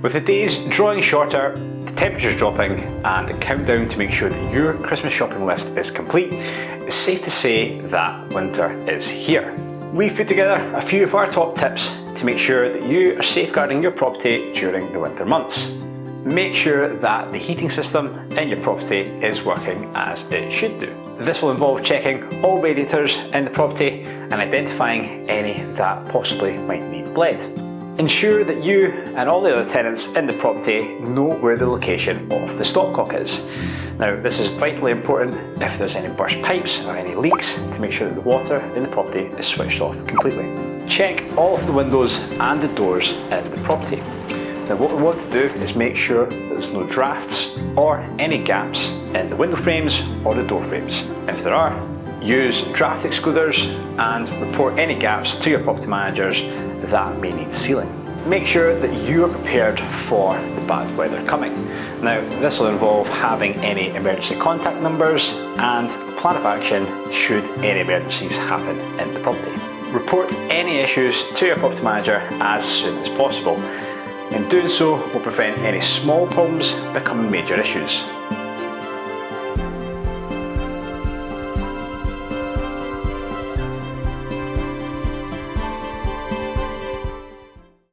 With the days drawing shorter, the temperatures dropping, and the countdown to make sure that your Christmas shopping list is complete, it's safe to say that winter is here. We've put together a few of our top tips to make sure that you are safeguarding your property during the winter months. Make sure that the heating system in your property is working as it should do. This will involve checking all radiators in the property and identifying any that possibly might need bled. Ensure that you and all the other tenants in the property know where the location of the stopcock is. Now, this is vitally important if there's any burst pipes or any leaks to make sure that the water in the property is switched off completely. Check all of the windows and the doors in the property. Now, what we want to do is make sure that there's no drafts or any gaps in the window frames or the door frames. If there are, use draft excluders and report any gaps to your property managers that may need sealing. Make sure that you are prepared for the bad weather coming. Now, this will involve having any emergency contact numbers and a plan of action should any emergencies happen in the property. Report any issues to your property manager as soon as possible. In doing so, will prevent any small problems becoming major issues.